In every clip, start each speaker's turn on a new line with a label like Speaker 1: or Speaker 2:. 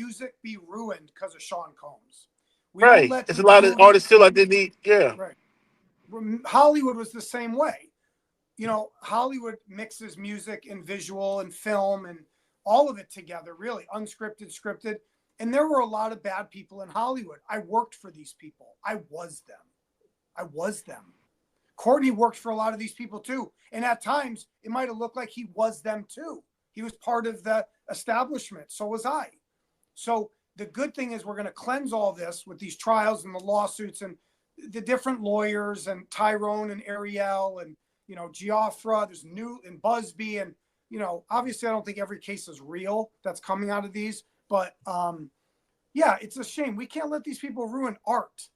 Speaker 1: music be ruined because of Sean Combs. We don't
Speaker 2: Right.
Speaker 1: let
Speaker 2: It's a
Speaker 1: these
Speaker 2: lot of
Speaker 1: movies.
Speaker 2: artists still like they need. Yeah.
Speaker 1: Right. Hollywood was the same way. Hollywood mixes music and visual and film and all of it together, really, unscripted, scripted. And there were a lot of bad people in Hollywood. I worked for these people. I was them. Courtney worked for a lot of these people too. And at times, it might have looked like he was them too. He was part of the establishment. So was I. So the good thing is we're going to cleanse all this with these trials and the lawsuits and the different lawyers and Tyrone and Ariel and, Giaffra, there's new and Busby. And, obviously I don't think every case is real that's coming out of these, but yeah, it's a shame. We can't let these people ruin art,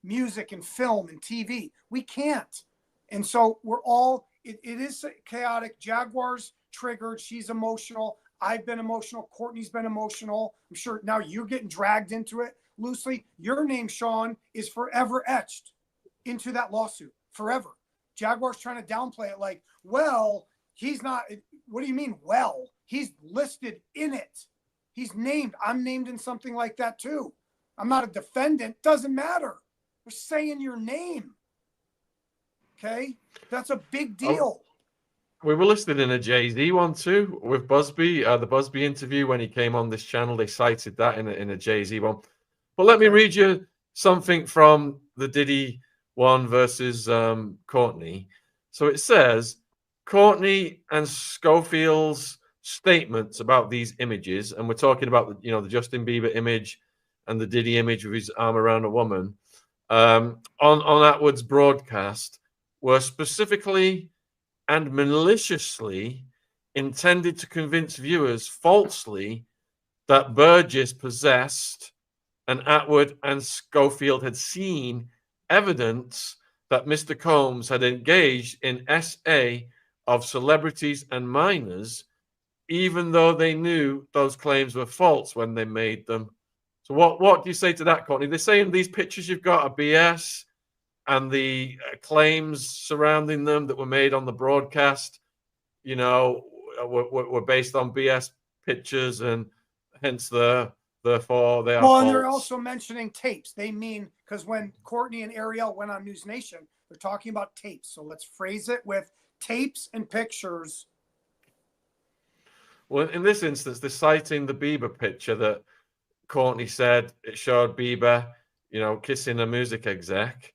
Speaker 1: music and film and TV. We can't. And so it is chaotic. Jaguar's triggered. She's emotional. I've been emotional. Courtney's been emotional. I'm sure now you're getting dragged into it loosely. Your name, Shaun, is forever etched into that lawsuit. Forever. Jaguar's trying to downplay it like, well, he's not. What do you mean, well? He's listed in it. He's named. I'm named in something like that too. I'm not a defendant. Doesn't matter. We're saying your name. Okay? That's a big deal.
Speaker 3: We were listed in a Jay-Z one too with Busby. The Busby interview when he came on this channel, they cited that in a Jay-Z one. But let me read you something from the Diddy one versus Courtney. So it says, Courtney and Schofield's statements about these images, and we're talking about the Justin Bieber image and the Diddy image with his arm around a woman on Atwood's broadcast, were specifically and maliciously intended to convince viewers falsely that Burgess possessed and Atwood and Schofield had seen evidence that Mr. Combs had engaged in SA of celebrities and minors, even though they knew those claims were false when they made them. So what do you say to that, Courtney? They're saying these pictures you've got are BS, and the claims surrounding them that were made on the broadcast, were based on BS pictures, and hence therefore they are false.
Speaker 1: And they're also mentioning tapes. They mean, because when Courtney and Ariel went on News Nation, they're talking about tapes. So let's phrase it with tapes and pictures.
Speaker 3: Well, in this instance, they're citing the Bieber picture that Courtney said it showed Bieber, kissing a music exec.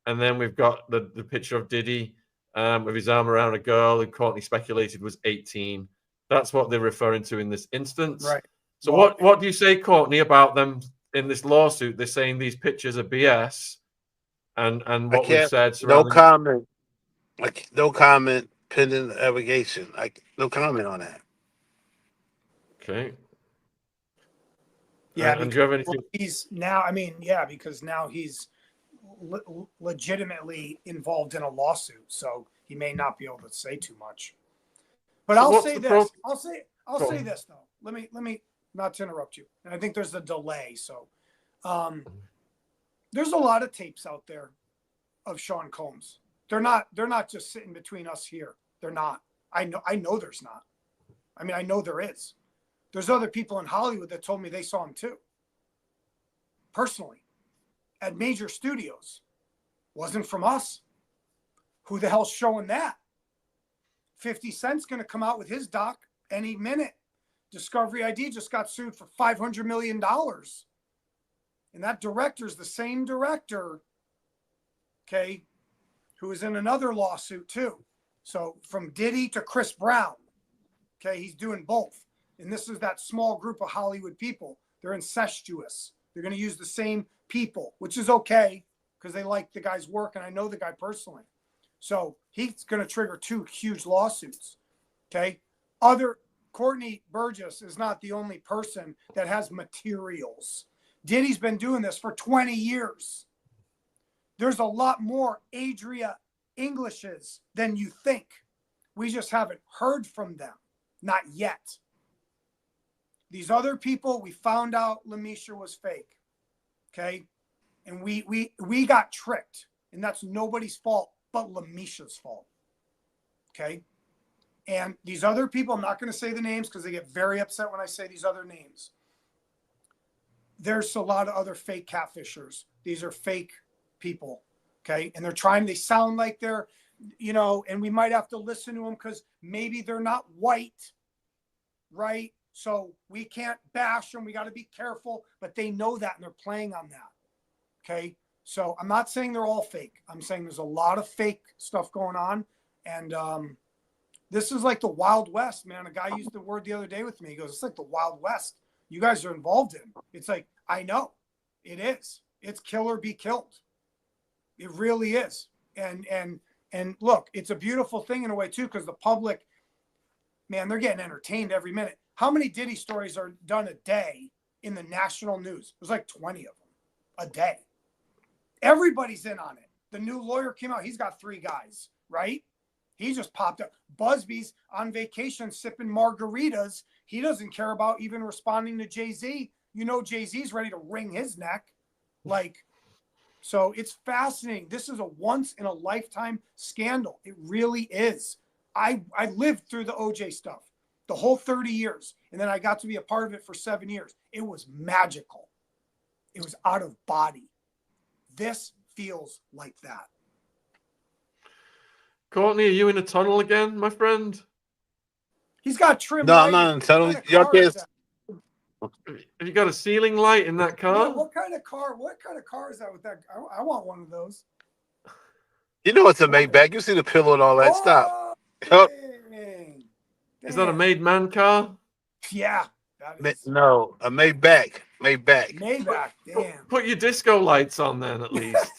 Speaker 3: And then we've got the picture of Diddy with his arm around a girl who Courtney speculated was 18. That's what they're referring to in this instance.
Speaker 1: Right.
Speaker 3: So what do you say, Courtney, about them in this lawsuit? They're saying these pictures are BS, and what we've said.
Speaker 2: No comment. No comment. Pending the allegation. No comment on that.
Speaker 3: Okay.
Speaker 1: Yeah.
Speaker 3: And do you have anything?
Speaker 1: He's now. Because now he's legitimately involved in a lawsuit, so he may not be able to say too much. But so I'll say this. I'll say this though. Let me not to interrupt you. And I think there's a delay. So there's a lot of tapes out there of Sean Combs. They're not just sitting between us here. They're not. I know there's not. I know there is. There's other people in Hollywood that told me they saw him too. Personally. At major studios. Wasn't from us. Who the hell's showing that? 50 Cent's going to come out with his doc any minute. Discovery ID just got sued for $500 million. And that director's the same director, okay, who is in another lawsuit too. So from Diddy to Chris Brown, okay, he's doing both. And this is that small group of Hollywood people. They're incestuous. They're going to use the same people, which is okay because they like the guy's work, and I know the guy personally. So he's going to trigger 2 huge lawsuits, okay? Courtney Burgess is not the only person that has materials. Diddy's been doing this for 20 years. There's a lot more Adria Englishes than you think. We just haven't heard from them. Not yet. These other people, we found out Lamisha was fake. Okay? And we got tricked. And that's nobody's fault but Lamisha's fault. Okay? And these other people, I'm not going to say the names because they get very upset when I say these other names. there's a lot of other fake catfishers. These are fake people, okay? And they sound like they're, and we might have to listen to them because maybe they're not white, right? So we can't bash them. We got to be careful, but they know that and they're playing on that, okay? So I'm not saying they're all fake. I'm saying there's a lot of fake stuff going on. And this is like the Wild West, man. A guy used the word the other day with me. He goes, it's like the Wild West you guys are involved in. It's like, I know it is. It's kill or be killed. It really is. And look, it's a beautiful thing in a way too, because the public, man, they're getting entertained every minute. How many Diddy stories are done a day in the national news? There's like 20 of them a day. Everybody's in on it. The new lawyer came out. He's got 3 guys, right? He just popped up. Busby's on vacation sipping margaritas. He doesn't care about even responding to Jay-Z. Jay-Z's ready to wring his neck. So it's fascinating. This is a once in a lifetime scandal. It really is. I lived through the OJ stuff, the whole 30 years. And then I got to be a part of it for 7 years. It was magical. It was out of body. This feels like that.
Speaker 3: Courtney, are you in a tunnel again, my friend?
Speaker 1: He's got trim.
Speaker 2: No, I'm not in tunnel. Y'all can't.
Speaker 3: Have you got a ceiling light in that car?
Speaker 1: Yeah, what kind of car is that with that? I want one of those.
Speaker 2: It's a Maybach. You see the pillow and all that. Stop.
Speaker 1: Dang.
Speaker 3: Is that a made man car?
Speaker 1: Yeah. That is.
Speaker 2: No, a Maybach.
Speaker 1: Maybach. Damn.
Speaker 3: Put your disco lights on then, at least.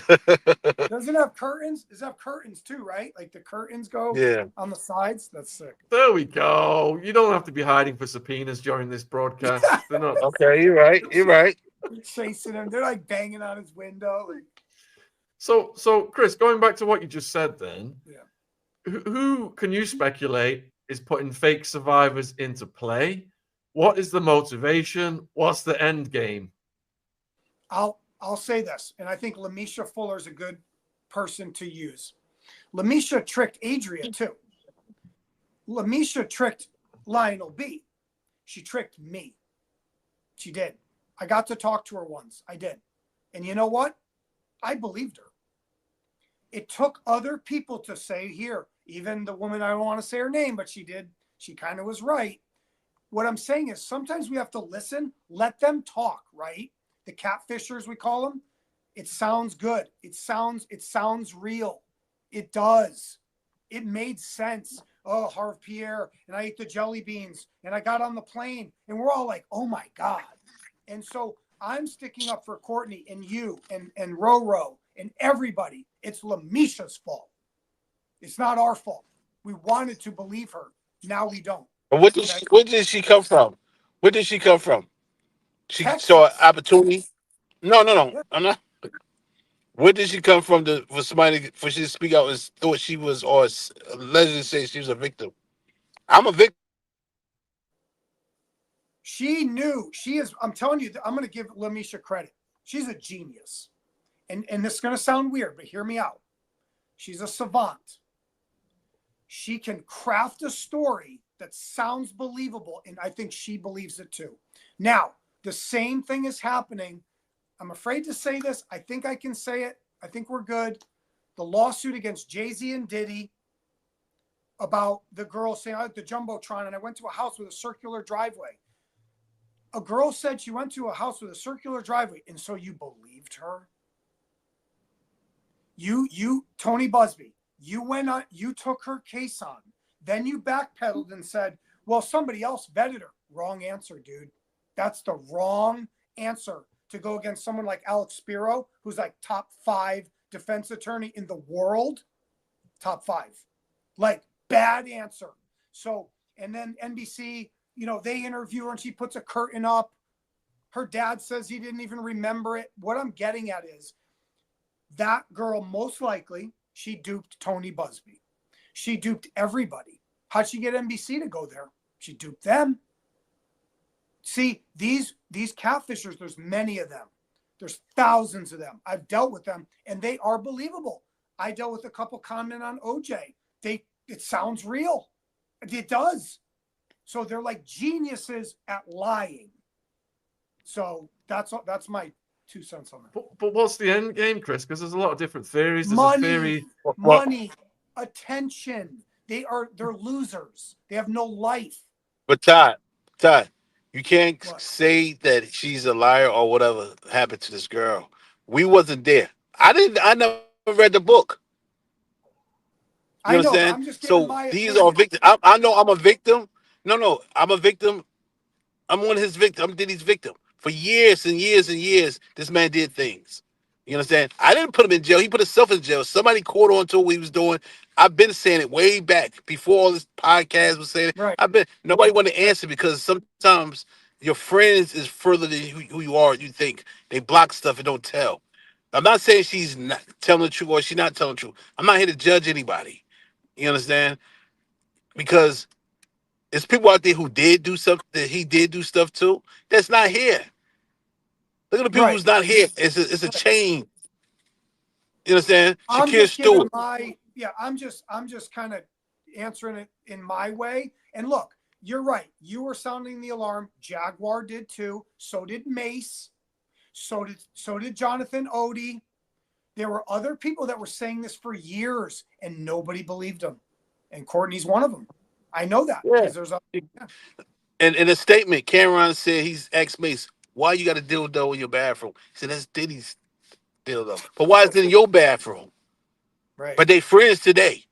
Speaker 1: Does it have curtains? Does it have curtains too, right? Like the curtains go on the sides? That's sick.
Speaker 3: There we go. You don't have to be hiding for subpoenas during this broadcast. They're not.
Speaker 2: Okay, you're right.
Speaker 1: They're chasing him. They're like banging on his window.
Speaker 3: So Chris, going back to what you just said then, who can you speculate is putting fake survivors into play? What is the motivation? What's the end game?
Speaker 1: I'll say this, and I think Lamisha Fuller is a good person to use. Lamisha tricked Adria too. Lamisha tricked Lionel B. She tricked me. She did. I got to talk to her once. I did. And you know what? I believed her. It took other people to say here, even the woman, I don't want to say her name, but she did. She kind of was right. What I'm saying is sometimes we have to listen, let them talk, right? The catfishers, we call them. It sounds good. It sounds real. It does. It made sense. Oh, Harv Pierre, and I ate the jelly beans, and I got on the plane, and we're all like, oh my God. And so I'm sticking up for Courtney and you and Roro and everybody. It's Lamisha's fault. It's not our fault. We wanted to believe her. Now we don't.
Speaker 2: Where did she come from? Where did she come from? She
Speaker 1: Texas.
Speaker 2: saw an opportunity. No. I'm not. Where did she come from for somebody for she to speak out and thought she was, or allegedly say she was a victim? I'm a victim.
Speaker 1: She knew. She is. I'm telling you, I'm going to give Lamisha credit. She's a genius. And this is going to sound weird, but hear me out. She's a savant. She can craft a story that sounds believable, and I think she believes it too. Now, the same thing is happening. I'm afraid to say this. I think I can say it. I think we're good. The lawsuit against Jay-Z and Diddy about the girl saying, I had the Jumbotron and I went to a house with a circular driveway. A girl said she went to a house with a circular driveway, and so you believed her? You, Tony Busby, you went on, you took her case on. Then you backpedaled and said, well, somebody else vetted her. Wrong answer, dude. That's the wrong answer to go against someone like Alex Spiro, who's like top 5 defense attorney in the world. Top 5. Like, bad answer. So, and then NBC, they interview her and she puts a curtain up. Her dad says he didn't even remember it. What I'm getting at is that girl, most likely, she duped Tony Busby. She duped everybody. How'd she get NBC to go there? She duped them. See, these catfishers, there's many of them. There's thousands of them. I've dealt with them, and they are believable. I dealt with a couple comment on OJ. It sounds real. It does. So they're like geniuses at lying. So that's my 2 cents on that.
Speaker 3: But what's the end game, Chris? Because there's a lot of different theories. There's a
Speaker 1: Money,
Speaker 3: theory.
Speaker 1: money, attention. They're losers. They have no life.
Speaker 2: But Todd, you can't
Speaker 1: What?
Speaker 2: say that she's a liar or whatever happened to this girl. We wasn't there. I never read the book. You
Speaker 1: I know, but
Speaker 2: understand?
Speaker 1: I'm just giving
Speaker 2: So
Speaker 1: my
Speaker 2: these
Speaker 1: opinion.
Speaker 2: are victims. I know I'm a victim. No, I'm a victim. I'm one of his victims. I'm Diddy's victim. For years and years and years, this man did things. You understand? I didn't put him in jail. He put himself in jail. Somebody caught on to what he was doing. I've been saying it way back before all this podcast was saying it.
Speaker 1: Right.
Speaker 2: Nobody wanted to answer because sometimes your friends is further than who you are. You think they block stuff and don't tell. I'm not saying she's not telling the truth or she's not telling the truth. I'm not here to judge anybody. You understand? Because there's people out there who did do something that he did do stuff too. That's not here. Look at the people
Speaker 1: Right.
Speaker 2: who's not here. It's a chain. You understand?
Speaker 1: I'm
Speaker 2: Shakir
Speaker 1: just giving
Speaker 2: Stewart.
Speaker 1: I'm just kind of answering it in my way. And look, you're right. You were sounding the alarm. Jaguar did too. So did Mace. So did Jonathan Odie. There were other people that were saying this for years and nobody believed them. And Courtney's one of them. I know that because there's
Speaker 2: And in a statement, Cameron said he's ex Mace. Why you got a dildo in your bathroom? He said that's Diddy's dildo. But why is it in your bathroom?
Speaker 1: right.
Speaker 2: But they friends today.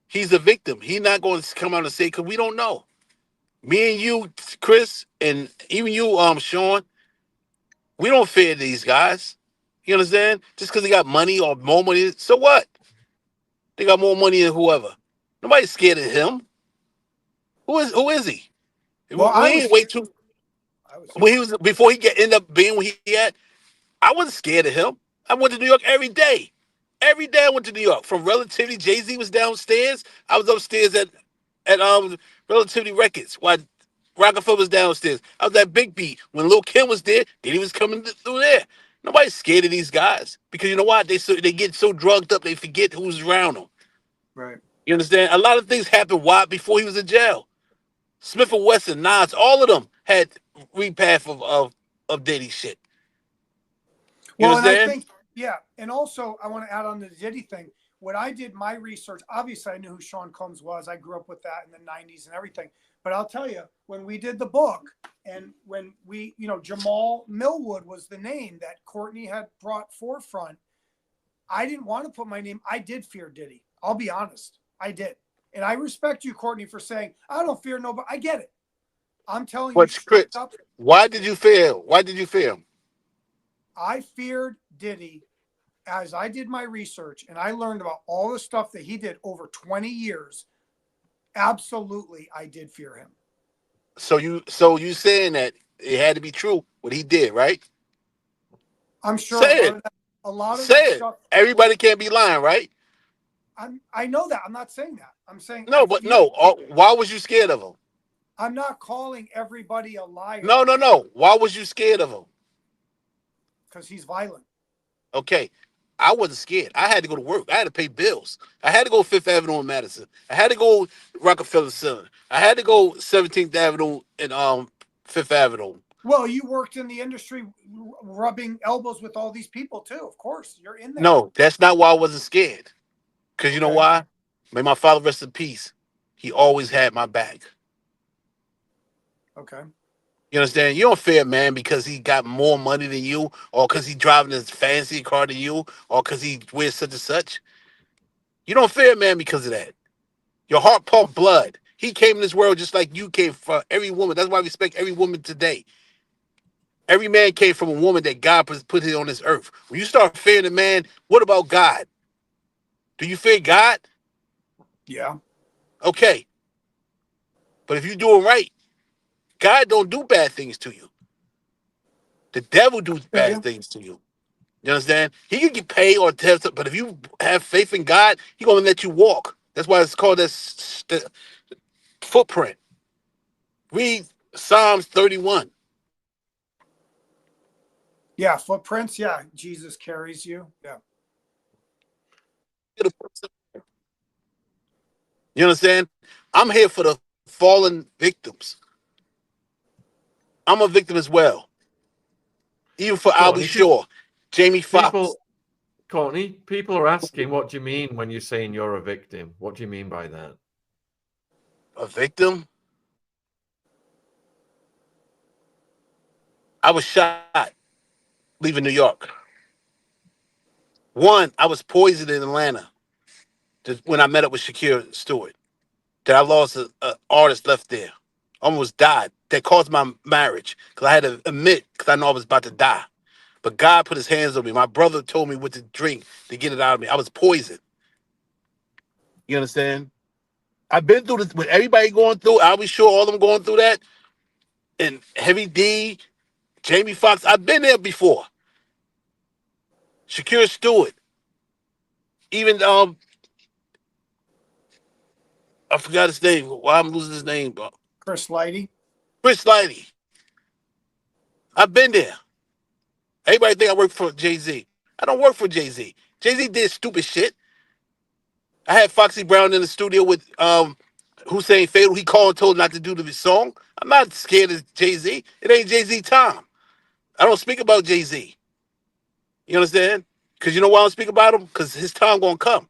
Speaker 2: He's a victim. He's not going to come out and say because we don't know. Me and you, Chris, and even you, Shaun, we don't fear these guys. You understand? Just because they got money or more money, so what? They got more money than whoever. Nobody's scared of him. Who is he?
Speaker 1: Well,
Speaker 2: We ain't wait too.
Speaker 1: I was
Speaker 2: When he was before he end up being what he had, I wasn't scared of him. I went to New York every day. Every day I went to New York. From Relativity, Jay-Z was downstairs. I was upstairs at Relativity Records while Rockefeller was downstairs. I was at Big Beat. When Lil Kim was there, then he was coming through there. Nobody's scared of these guys. Because you know what? They get so drugged up they forget who's around them.
Speaker 1: right.
Speaker 2: You understand? A lot of things happened before he was in jail. Smith and Wesson, Nas, all of them had repath of Diddy shit. You
Speaker 1: Well, and I
Speaker 2: understand?
Speaker 1: think, yeah. And also, I want to add on the Diddy thing. When I did my research, obviously I knew who Shaun Combs was. I grew up with that in the 90s and everything. But I'll tell you, when we did the book and when we, Jamal Millwood was the name that Courtney had brought forefront, I didn't want to put my name. I did fear Diddy. I'll be honest. I did. And I respect you, Courtney, for saying, I don't fear nobody. I get it. I'm telling you
Speaker 2: But
Speaker 1: straight
Speaker 2: Chris,
Speaker 1: up.
Speaker 2: why did you fail? Why did you fail?
Speaker 1: I feared Diddy as I did my research and I learned about all the stuff that he did over 20 years. Absolutely, I did fear him.
Speaker 2: So you saying that it had to be true what he did, right?
Speaker 1: I'm sure
Speaker 2: Say it.
Speaker 1: a lot of
Speaker 2: Say
Speaker 1: that
Speaker 2: it.
Speaker 1: stuff.
Speaker 2: Everybody can't be lying, right?
Speaker 1: I know that. I'm not saying that. I'm saying
Speaker 2: No, but no. Why was you scared of him?
Speaker 1: I'm not calling everybody a liar.
Speaker 2: No. Why was you scared of him?
Speaker 1: Because he's violent.
Speaker 2: Okay. I wasn't scared. I had to go to work. I had to pay bills. I had to go Fifth Avenue in Madison. I had to go Rockefeller Center. I had to go 17th Avenue and Fifth Avenue.
Speaker 1: Well, you worked in the industry rubbing elbows with all these people too. Of course, you're in there.
Speaker 2: No, that's not why I wasn't scared. Because you know
Speaker 1: Okay.
Speaker 2: why? May my father rest in peace. He always had my back.
Speaker 1: Okay.
Speaker 2: You understand? You don't fear a man because he got more money than you, or because he driving this fancy car than you, or because he wears such and such. You don't fear a man because of that. Your heart pump blood. He came in this world just like you came from every woman. That's why I respect every woman today. Every man came from a woman that God put here on this earth. When you start fearing a man, what about God? Do you fear God?
Speaker 1: Yeah.
Speaker 2: Okay. But if you're doing right, God don't do bad things to you. The devil do bad things to you. You understand? He can get paid or tell, but if you have faith in God, He gonna let you walk. That's why it's called the footprint. Read Psalms 31.
Speaker 1: Yeah. Footprints. Yeah. Jesus carries you. Yeah.
Speaker 2: You understand? I'm here for the fallen victims. I'm a victim as well. Even for Albie
Speaker 3: Courtney,
Speaker 2: Shaw, Jamie Foxx.
Speaker 3: Courtney, people are asking, what do you mean when you're saying you're a victim? What do you mean by that?
Speaker 2: A victim? I was shot leaving New York. One, I was poisoned in Atlanta when I met up with Shakira Stewart. That I lost an artist left there. Almost died. That caused my marriage. Because I had to admit, because I know I was about to die. But God put his hands on me. My brother told me what to drink to get it out of me. I was poisoned. You understand? I've been through this with everybody going through. I'll be sure all of them going through that. And Heavy D, Jamie Foxx. I've been there before. Shakira Stewart. Even I forgot his name. Why I'm losing his name?
Speaker 1: Chris Lighty.
Speaker 2: Chris Lighty. I've been there. Everybody think I work for Jay-Z. I don't work for Jay-Z. Jay-Z did stupid shit. I had Foxy Brown in the studio with Hussein Fatal. He called and told not to do the song. I'm not scared of Jay-Z. It ain't Jay-Z time. I don't speak about Jay-Z. You understand? Because you know why I don't speak about him? Because his time gonna come.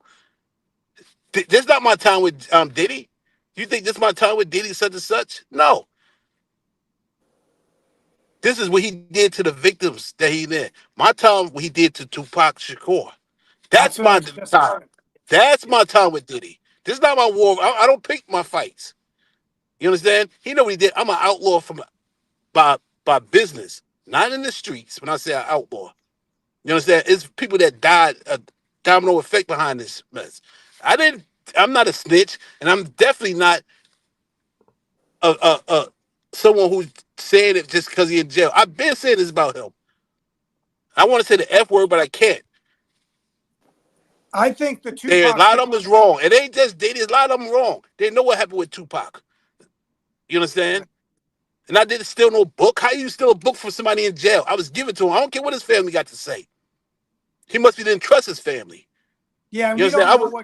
Speaker 2: This not my time with Diddy. You think this is my time with Diddy such and such? No. This is what he did to the victims that he did. My time, what he did to Tupac Shakur. That's
Speaker 1: what I
Speaker 2: my
Speaker 1: was just
Speaker 2: time. That's my time with Diddy. This is not my war. I don't pick my fights. You understand? He know what he did. I'm an outlaw by business, not in the streets. When I say an outlaw, you understand? It's people that died. A domino effect behind this mess. I'm not a snitch, and I'm definitely not someone who's saying it just because he's in jail. I've been saying this about him. I want to say the F word, but I can't.
Speaker 1: I think the
Speaker 2: A
Speaker 1: Tupac
Speaker 2: lot of them is wrong. It ain't just Diddy. A lot of them wrong. They know what happened with Tupac. You understand? And I didn't steal no book. How you steal a book from somebody in jail? I was given to him. I don't care what his family got to say. He must be didn't trust his family.
Speaker 1: Yeah, and
Speaker 2: you
Speaker 1: we don't
Speaker 2: understand?
Speaker 1: know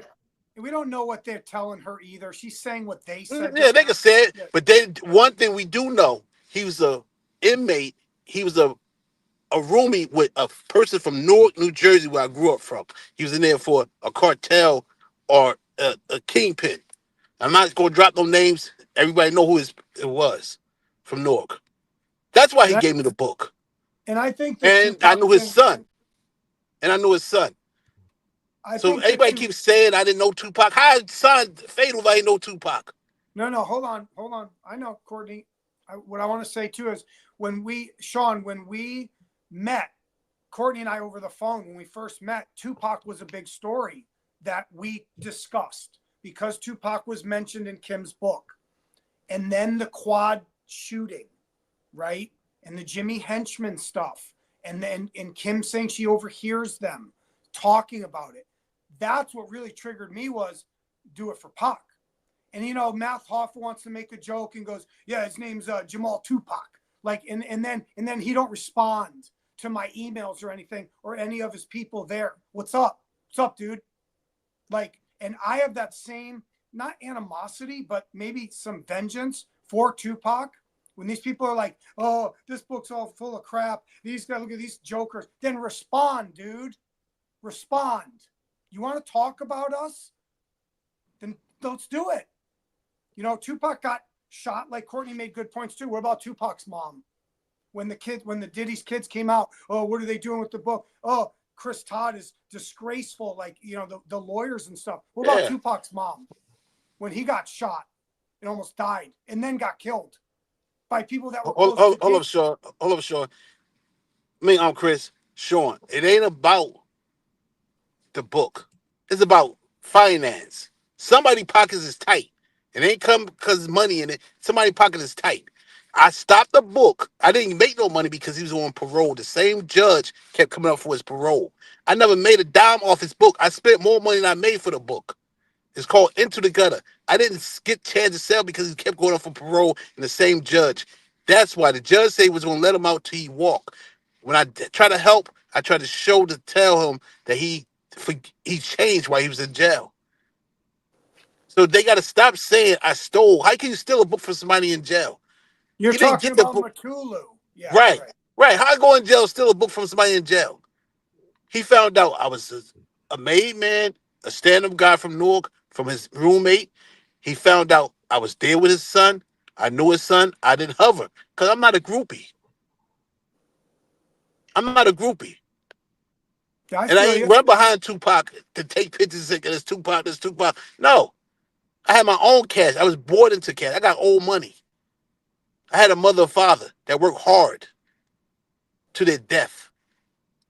Speaker 1: we don't know what they're telling her either. She's saying what they said.
Speaker 2: Yeah, they can say it. But then one thing we do know, he was a inmate. He was a roomie with a person from Newark, New Jersey, where I grew up from. He was in there for a cartel or a kingpin. I'm not going to drop no names. Everybody know who it was from Newark. That's why he gave me the book.
Speaker 1: And I think
Speaker 2: that I knew his son. And I knew his son. So everybody keeps saying I didn't know Tupac. How son Fatal if I didn't know Tupac?
Speaker 1: No, hold on. I know, Courtney. What I want to say too is Shaun, when we met, Courtney and I over the phone, when we first met, Tupac was a big story that we discussed because Tupac was mentioned in Kim's book. And then the quad shooting, right? And the Jimmy Henchman stuff. And Kim saying she overhears them talking about it. That's what really triggered me was do it for Pac. And, Matt Hoffa wants to make a joke and goes, yeah, his name's Jamal Tupac. Like, and then he don't respond to my emails or anything or any of his people there. What's up? What's up, dude? Like, and I have that same, not animosity, but maybe some vengeance for Tupac. When these people are like, oh, this book's all full of crap. These guys, look at these jokers. Then respond, dude. Respond. You want to talk about us? Then let's do it. Tupac got shot. Like Courtney made good points too. What about Tupac's mom? When the Diddy's kids came out, oh, what are they doing with the book? Oh, Chris Todd is disgraceful. Like, the lawyers and stuff. What about Tupac's mom? When he got shot and almost died and then got killed by people that were close to
Speaker 2: Hold up, Shaun. Hold up, Shaun. I'm Chris. Shaun. It ain't about the book. It's about finance. Somebody pockets is tight. It ain't come because money in it. Somebody pocket is tight. I stopped the book. I didn't make no money because he was on parole. The same judge kept coming up for his parole. I never made a dime off his book. I spent more money than I made for the book. It's called Into the Gutter. I didn't get chance to sell because he kept going up for parole and the same judge. That's why the judge said he was going to let him out till he walk. When I try to help, I try to tell him that he changed while he was in jail. So they got to stop saying I stole. How can you steal a book from somebody in jail?
Speaker 1: You're talking about Matulu. Yeah,
Speaker 2: right. Right. How I go in jail, steal a book from somebody in jail? He found out I was a made man, a stand-up guy from Newark, from his roommate. He found out I was there with his son. I knew his son. I didn't hover because I'm not a groupie. I'm not a groupie.
Speaker 1: Yeah, I
Speaker 2: And I
Speaker 1: feel
Speaker 2: ain't
Speaker 1: you.
Speaker 2: run behind Tupac to take pictures and this Tupac, this Tupac. No. I had my own cash. I was born into cash. I got old money. I had a mother and father that worked hard to their death.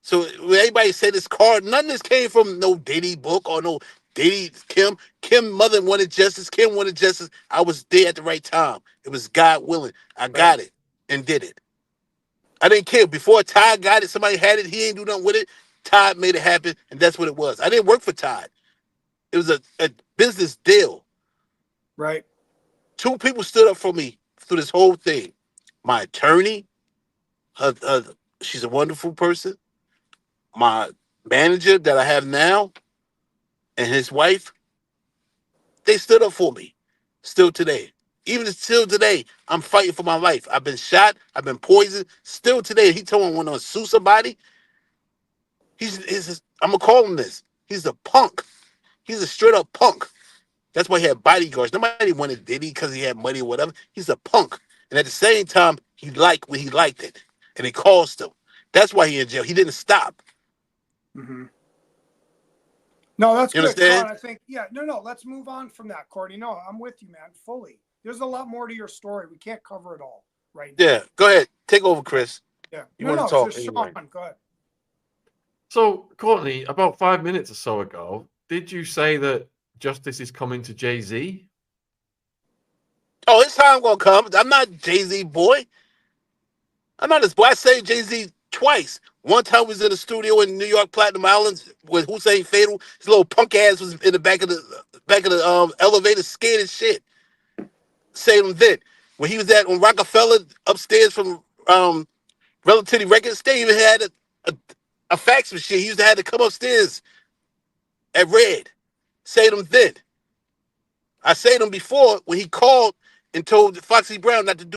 Speaker 2: So when anybody say this card, none of this came from no Diddy book or no Diddy Kim. Kim mother wanted justice. Kim wanted justice. I was there at the right time. It was God willing. I
Speaker 1: Right.
Speaker 2: got it and did it. I didn't care. Before Todd got it, somebody had it. He ain't do nothing with it. Todd made it happen, and that's what it was. I didn't work for Todd. It was a business deal.
Speaker 1: Right.
Speaker 2: Two people stood up for me through this whole thing. My attorney, she's a wonderful person. My manager that I have now and his wife, they stood up for me. Still today. Even still today, I'm fighting for my life. I've been shot. I've been poisoned. Still today, he told me I want to sue somebody. I'm going to call him this. He's a punk. He's a straight up punk. That's why he had bodyguards. Nobody wanted Diddy because he had money or whatever. He's a punk. And at the same time, he liked when he liked it. And it cost him. That's why he in jail. He didn't stop.
Speaker 1: Mm-hmm. No, that's
Speaker 2: You
Speaker 1: good, Shaun.
Speaker 2: understand?
Speaker 1: I think, yeah, no, let's move on from that, Courtney. No, I'm with you, man, fully. There's a lot more to your story. We can't cover it all right now.
Speaker 2: Yeah. Go ahead. Take over, Chris.
Speaker 1: Yeah.
Speaker 2: You
Speaker 1: No,
Speaker 2: want to
Speaker 1: no,
Speaker 2: talk
Speaker 1: just
Speaker 2: anyway.
Speaker 1: Shaun. Go ahead.
Speaker 3: So, Courtney, about 5 minutes or so ago, did you say that justice is coming to Jay-Z?
Speaker 2: Oh, it's time gonna come. I'm not Jay-Z boy. I'm not his boy. I saved Jay-Z twice. One time was in the studio in New York Platinum Islands with Hussein Fatal. His little punk ass was in the back of the elevator, scared as shit. Saved him then. When he was on Rockefeller upstairs from Relativity Records, they even had a fax machine. He used to have to come upstairs at Red. Saved him then. I saved him before when he called and told Foxy Brown not to do